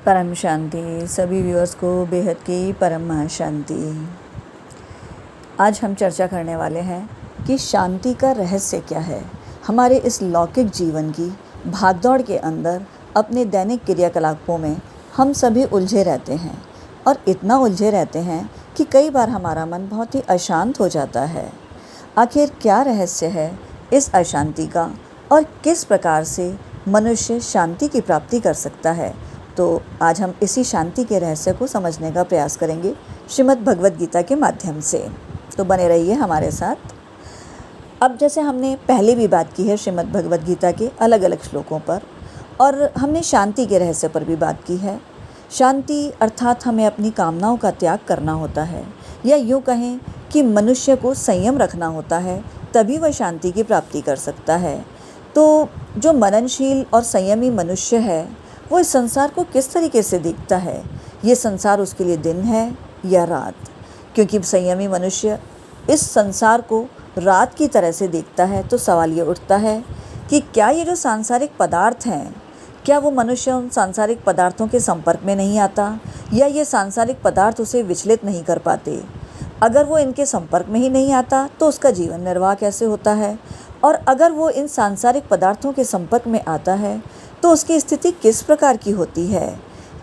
परम शांति। सभी व्यूअर्स को बेहद की परम शांति। आज हम चर्चा करने वाले हैं कि शांति का रहस्य क्या है। हमारे इस लौकिक जीवन की भागदौड़ के अंदर अपने दैनिक क्रियाकलापों में हम सभी उलझे रहते हैं और इतना उलझे रहते हैं कि कई बार हमारा मन बहुत ही अशांत हो जाता है। आखिर क्या रहस्य है इस अशांति का और किस प्रकार से मनुष्य शांति की प्राप्ति कर सकता है? तो आज हम इसी शांति के रहस्य को समझने का प्रयास करेंगे श्रीमद् भगवद गीता के माध्यम से। तो बने रहिए हमारे साथ। अब जैसे हमने पहले भी बात की है श्रीमद् भगवद गीता के अलग अलग श्लोकों पर, और हमने शांति के रहस्य पर भी बात की है। शांति अर्थात हमें अपनी कामनाओं का त्याग करना होता है, या यूँ कहें कि मनुष्य को संयम रखना होता है, तभी वह शांति की प्राप्ति कर सकता है। तो जो मननशील और संयमी मनुष्य है वो इस संसार को किस तरीके से देखता है? ये संसार उसके लिए दिन है या रात? क्योंकि संयमी मनुष्य इस संसार को रात की तरह से देखता है। तो सवाल ये उठता है कि क्या ये जो सांसारिक पदार्थ हैं, क्या वो मनुष्य उन सांसारिक पदार्थों के संपर्क में नहीं आता, या ये सांसारिक पदार्थ उसे विचलित नहीं कर पाते? अगर वो इनके संपर्क में ही नहीं आता तो उसका जीवन निर्वाह कैसे होता है? और अगर वो इन सांसारिक पदार्थों के संपर्क में आता है तो उसकी स्थिति किस प्रकार की होती है?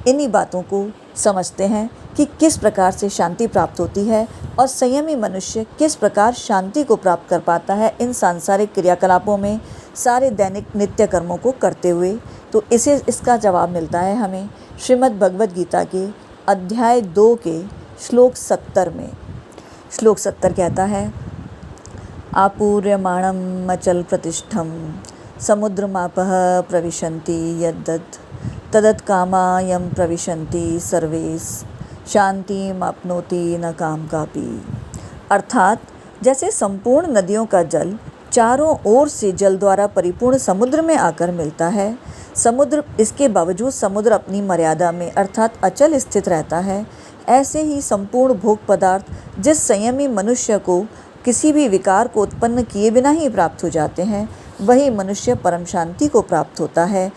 इन्हीं बातों को समझते हैं कि किस प्रकार से शांति प्राप्त होती है और संयमी मनुष्य किस प्रकार शांति को प्राप्त कर पाता है इन सांसारिक क्रियाकलापों में, सारे दैनिक नित्य कर्मों को करते हुए। तो इसका जवाब मिलता है हमें श्रीमद् भगवद गीता के अध्याय 2 के श्लोक 70 में। श्लोक 70 कहता है, आपूर्यमाणम अचल प्रतिष्ठम समुद्रमापः प्रविशन्ति यद्दत् तदत् कामायं प्रविशन्ति सर्वेश शांतिमाप्नोति न काम कापि। अर्थात जैसे संपूर्ण नदियों का जल चारों ओर से जल द्वारा परिपूर्ण समुद्र में आकर मिलता है, समुद्र इसके बावजूद समुद्र अपनी मर्यादा में अर्थात अचल स्थित रहता है, ऐसे ही संपूर्ण भोग पदार्थ जिस संयमी मनुष्य को किसी भी विकार को उत्पन्न किए बिना ही प्राप्त हो जाते हैं, वही मनुष्य परम शांति को प्राप्त होता है।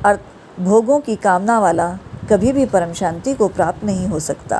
और भोगों की कामना वाला कभी भी परम शांति को प्राप्त नहीं हो सकता।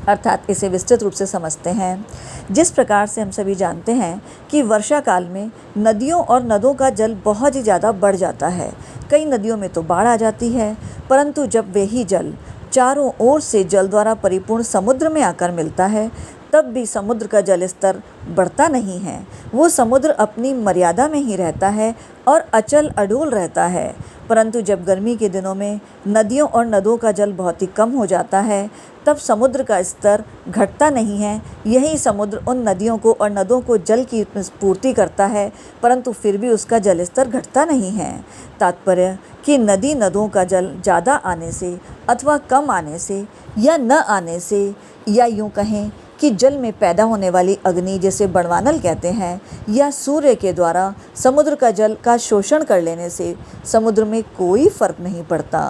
अर्थात इसे विस्तृत रूप से समझते हैं। जिस प्रकार से हम सभी जानते हैं कि वर्षा काल में नदियों और नदों का जल बहुत ही ज़्यादा बढ़ जाता है, कई नदियों में तो बाढ़ आ जाती है, परंतु जब वही जल चारों ओर से जल द्वारा परिपूर्ण समुद्र में आकर मिलता है तब भी समुद्र का जल स्तर बढ़ता नहीं है। वो समुद्र अपनी मर्यादा में ही रहता है और अचल अडोल रहता है। परंतु जब गर्मी के दिनों में नदियों और नदों का जल बहुत ही कम हो जाता है तब समुद्र का स्तर घटता नहीं है। यही समुद्र उन नदियों को और नदों को जल की पूर्ति करता है, परंतु फिर भी उसका जल स्तर घटता नहीं है। तात्पर्य कि नदी नदों का जल ज़्यादा आने से अथवा कम आने से या न आने से, या यूँ कहें कि जल में पैदा होने वाली अग्नि जिसे बड़वानल कहते हैं, या सूर्य के द्वारा समुद्र का जल का शोषण कर लेने से समुद्र में कोई फर्क नहीं पड़ता।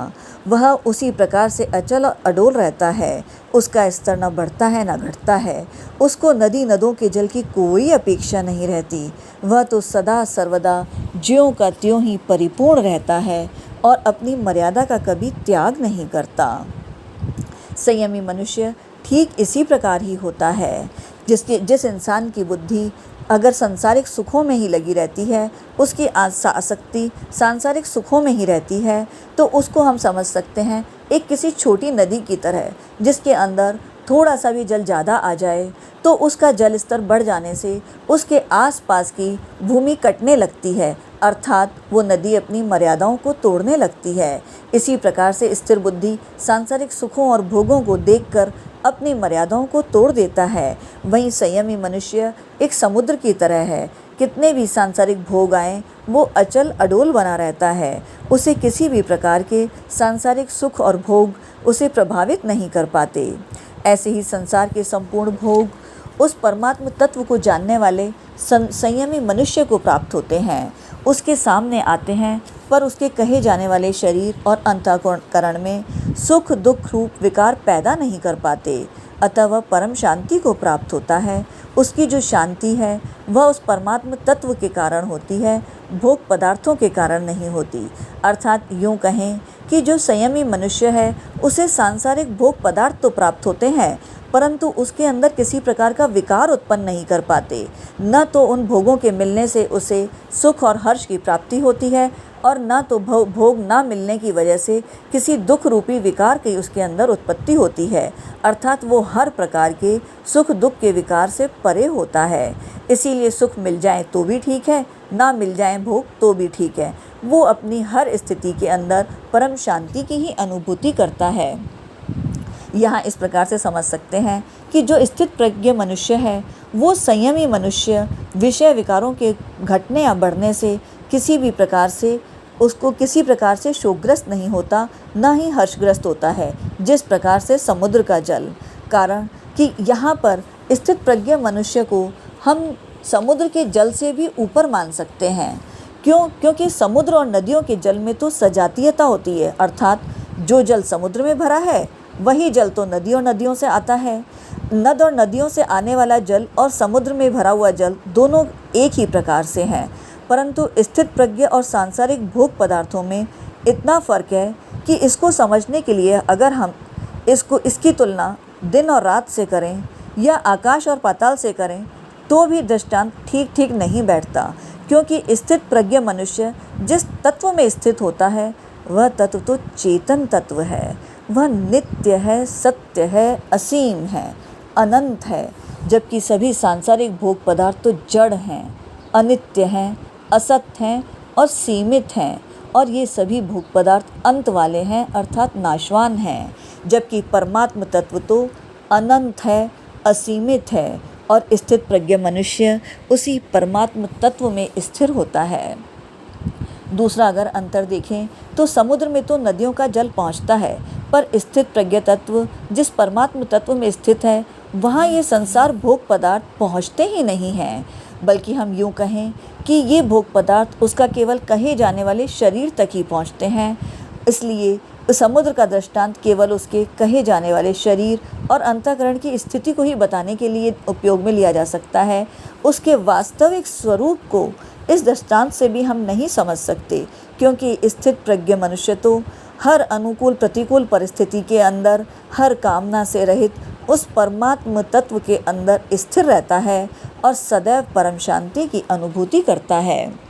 वह उसी प्रकार से अचल और अडोल रहता है। उसका स्तर न बढ़ता है न घटता है। उसको नदी नदों के जल की कोई अपेक्षा नहीं रहती। वह तो सदा सर्वदा ज्यों का त्यों ही परिपूर्ण रहता है और अपनी मर्यादा का कभी त्याग नहीं करता। संयमी मनुष्य ठीक इसी प्रकार ही होता है। जिस इंसान की बुद्धि अगर सांसारिक सुखों में ही लगी रहती है, उसकी आसक्ति सांसारिक सुखों में ही रहती है, तो उसको हम समझ सकते हैं एक किसी छोटी नदी की तरह, जिसके अंदर थोड़ा सा भी जल ज़्यादा आ जाए तो उसका जल स्तर बढ़ जाने से उसके आसपास की भूमि कटने लगती है, अर्थात वो नदी अपनी मर्यादाओं को तोड़ने लगती है। इसी प्रकार से स्थिर बुद्धि सांसारिक सुखों और भोगों को देखकर अपनी मर्यादाओं को तोड़ देता है। वहीं संयमी मनुष्य एक समुद्र की तरह है। कितने भी सांसारिक भोग आएँ वो अचल अडोल बना रहता है। उसे किसी भी प्रकार के सांसारिक सुख और भोग उसे प्रभावित नहीं कर पाते। ऐसे ही संसार के संपूर्ण भोग उस परमात्म तत्व को जानने वाले संयमी मनुष्य को प्राप्त होते हैं, उसके सामने आते हैं, पर उसके कहे जाने वाले शरीर और अंतःकरण में सुख दुख रूप विकार पैदा नहीं कर पाते। अतः वह परम शांति को प्राप्त होता है। उसकी जो शांति है वह उस परमात्म तत्व के कारण होती है भोग पदार्थों के कारण नहीं होती। अर्थात यूँ कहें कि जो संयमी मनुष्य है उसे सांसारिक भोग पदार्थ तो प्राप्त होते हैं, परंतु उसके अंदर किसी प्रकार का विकार उत्पन्न नहीं कर पाते। न तो उन भोगों के मिलने से उसे सुख और हर्ष की प्राप्ति होती है, और न तो भोग ना मिलने की वजह से किसी दुख रूपी विकार की उसके अंदर उत्पत्ति होती है। अर्थात वो हर प्रकार के सुख दुख के विकार से परे होता है। इसीलिए सुख मिल जाए तो भी ठीक है, ना मिल जाए भोग तो भी ठीक है। वो अपनी हर स्थिति के अंदर परम शांति की ही अनुभूति करता है। यहाँ इस प्रकार से समझ सकते हैं कि जो स्थित प्रज्ञ मनुष्य है वो संयमी मनुष्य विषय विकारों के घटने या बढ़ने से किसी भी प्रकार से उसको किसी प्रकार से शोकग्रस्त नहीं होता, ना ही हर्षग्रस्त होता है, जिस प्रकार से समुद्र का जल। कारण कि यहाँ पर स्थित प्रज्ञ मनुष्य को हम समुद्र के जल से भी ऊपर मान सकते हैं। क्योंकि समुद्र और नदियों के जल में तो सजातीयता होती है। अर्थात जो जल समुद्र में भरा है वही जल तो नदियों से आता है। नद और नदियों से आने वाला जल और समुद्र में भरा हुआ जल दोनों एक ही प्रकार से हैं, परंतु स्थित प्रज्ञ और सांसारिक भोग पदार्थों में इतना फ़र्क है कि इसको समझने के लिए अगर हम इसकी तुलना दिन और रात से करें या आकाश और पाताल से करें तो भी दृष्टांत ठीक नहीं बैठता। क्योंकि स्थित प्रज्ञ मनुष्य जिस तत्व में स्थित होता है वह तत्व तो चेतन तत्व है, वह नित्य है, सत्य है, असीम है, अनंत है। जबकि सभी सांसारिक भोग पदार्थ तो जड़ हैं, अनित्य हैं, असत्य हैं और सीमित हैं, और ये सभी भोग पदार्थ अंत वाले हैं अर्थात नाशवान हैं। जबकि परमात्म तत्व तो अनंत है, असीमित है, और स्थित प्रज्ञ मनुष्य उसी परमात्म तत्व में स्थिर होता है। दूसरा अगर अंतर देखें तो समुद्र में तो नदियों का जल पहुँचता है, पर स्थित प्रज्ञ तत्व जिस परमात्म तत्व में स्थित है वहाँ ये संसार भोग पदार्थ पहुँचते ही नहीं हैं, बल्कि हम यूँ कहें कि ये भोग पदार्थ उसका केवल कहे जाने वाले शरीर तक ही पहुँचते हैं। इसलिए समुद्र का दृष्टांत केवल उसके कहे जाने वाले शरीर और अंतःकरण की स्थिति को ही बताने के लिए उपयोग में लिया जा सकता है। उसके वास्तविक स्वरूप को इस दृष्टांत से भी हम नहीं समझ सकते, क्योंकि स्थित प्रज्ञ मनुष्य तो हर अनुकूल प्रतिकूल परिस्थिति के अंदर हर कामना से रहित उस परमात्म तत्व के अंदर स्थिर रहता है और सदैव परम शांति की अनुभूति करता है।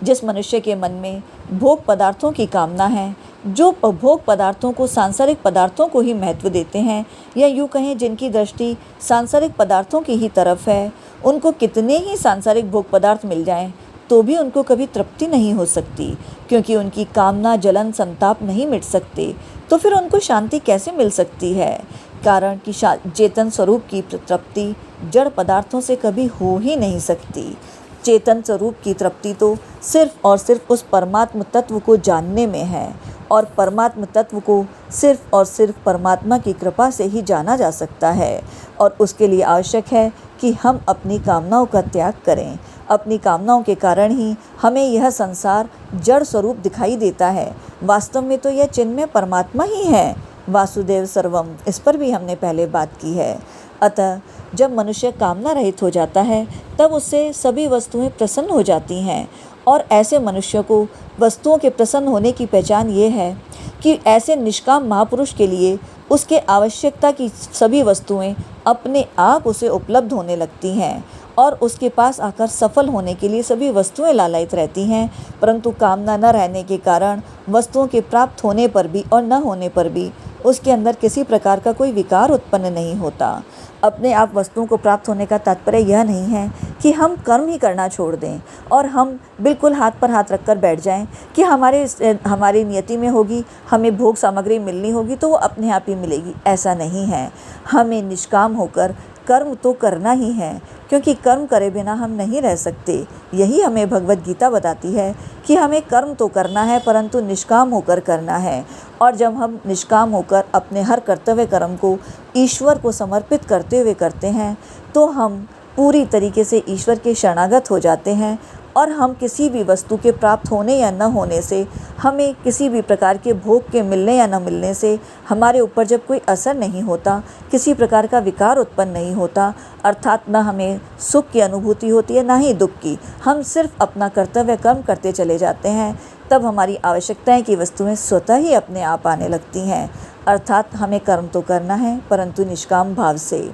जिस मनुष्य के मन में भोग पदार्थों की कामना है, जो भोग पदार्थों को सांसारिक पदार्थों को ही महत्व देते हैं, या यूँ कहें जिनकी दृष्टि सांसारिक पदार्थों की ही तरफ है, उनको कितने ही सांसारिक भोग पदार्थ मिल जाएं तो भी उनको कभी तृप्ति नहीं हो सकती, क्योंकि उनकी कामना जलन संताप नहीं मिट सकते। तो फिर उनको शांति कैसे मिल सकती है? कारण कि चेतन स्वरूप की तृप्ति जड़ पदार्थों से कभी हो ही नहीं सकती। चेतन स्वरूप की तृप्ति तो सिर्फ और सिर्फ उस परमात्म तत्व को जानने में है, और परमात्म तत्व को सिर्फ और सिर्फ परमात्मा की कृपा से ही जाना जा सकता है। और उसके लिए आवश्यक है कि हम अपनी कामनाओं का त्याग करें। अपनी कामनाओं के कारण ही हमें यह संसार जड़ स्वरूप दिखाई देता है। वास्तव में तो यह चिन्मय परमात्मा ही है, वासुदेव सर्वम। इस पर भी हमने पहले बात की है। अतः जब मनुष्य कामना रहित हो जाता है तब उससे सभी वस्तुएं प्रसन्न हो जाती हैं, और ऐसे मनुष्य को वस्तुओं के प्रसन्न होने की पहचान ये है कि ऐसे निष्काम महापुरुष के लिए उसके आवश्यकता की सभी वस्तुएं अपने आप उसे उपलब्ध होने लगती हैं, और उसके पास आकर सफल होने के लिए सभी वस्तुएं लालायित रहती हैं। परंतु कामना न रहने के कारण वस्तुओं के प्राप्त होने पर भी और न होने पर भी उसके अंदर किसी प्रकार का कोई विकार उत्पन्न नहीं होता। अपने आप वस्तुओं को प्राप्त होने का तात्पर्य यह नहीं है कि हम कर्म ही करना छोड़ दें और हम बिल्कुल हाथ पर हाथ रखकर बैठ जाएं कि हमारी नियति में होगी, हमें भोग सामग्री मिलनी होगी तो वो अपने आप ही मिलेगी। ऐसा नहीं है। हमें निष्काम होकर कर्म तो करना ही है, क्योंकि कर्म करे बिना हम नहीं रह सकते। यही हमें भगवत गीता बताती है कि हमें कर्म तो करना है परंतु निष्काम होकर करना है। और जब हम निष्काम होकर अपने हर कर्तव्य कर्म को ईश्वर को समर्पित करते हुए करते हैं तो हम पूरी तरीके से ईश्वर के शरणागत हो जाते हैं और हम किसी भी वस्तु के प्राप्त होने या न होने से, हमें किसी भी प्रकार के भोग के मिलने या न मिलने से हमारे ऊपर जब कोई असर नहीं होता, किसी प्रकार का विकार उत्पन्न नहीं होता, अर्थात न हमें सुख की अनुभूति होती है न ही दुख की, हम सिर्फ अपना कर्तव्य कर्म करते चले जाते हैं, तब हमारी आवश्यकताएं की वस्तुएं स्वतः ही अपने आप आने लगती हैं। अर्थात हमें कर्म तो करना है, परंतु निष्काम भाव से।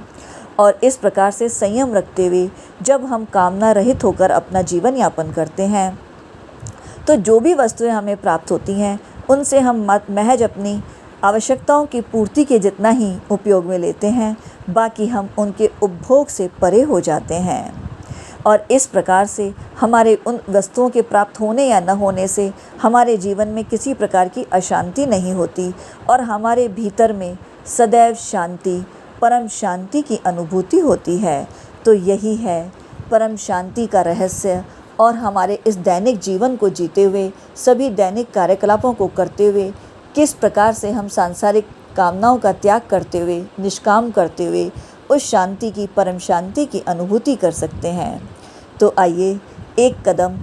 और इस प्रकार से संयम रखते हुए जब हम कामना रहित होकर अपना जीवन यापन करते हैं, तो जो भी वस्तुएं हमें प्राप्त होती हैं उनसे हम महज अपनी आवश्यकताओं की पूर्ति के जितना ही उपयोग में लेते हैं, बाकी हम उनके उपभोग से परे हो जाते हैं। और इस प्रकार से हमारे उन वस्तुओं के प्राप्त होने या न होने से हमारे जीवन में किसी प्रकार की अशांति नहीं होती और हमारे भीतर में सदैव शांति, परम शांति की अनुभूति होती है। तो यही है परम शांति का रहस्य। और हमारे इस दैनिक जीवन को जीते हुए, सभी दैनिक कार्यकलापों को करते हुए किस प्रकार से हम सांसारिक कामनाओं का त्याग करते हुए, निष्काम करते हुए उस शांति की, परम शांति की अनुभूति कर सकते हैं। तो आइए एक कदम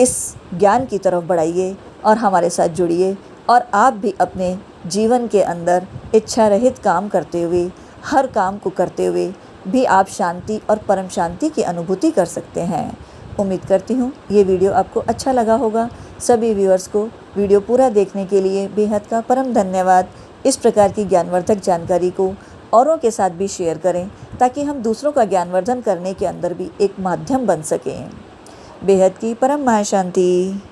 इस ज्ञान की तरफ बढ़ाइए और हमारे साथ जुड़िए, और आप भी अपने जीवन के अंदर इच्छा रहित काम करते हुए, हर काम को करते हुए भी आप शांति और परम शांति की अनुभूति कर सकते हैं। उम्मीद करती हूँ ये वीडियो आपको अच्छा लगा होगा। सभी व्यूअर्स को वीडियो पूरा देखने के लिए बेहद का परम धन्यवाद। इस प्रकार की ज्ञानवर्धक जानकारी को औरों के साथ भी शेयर करें, ताकि हम दूसरों का ज्ञानवर्धन करने के अंदर भी एक माध्यम बन सकें। बेहद की परम महाशांति।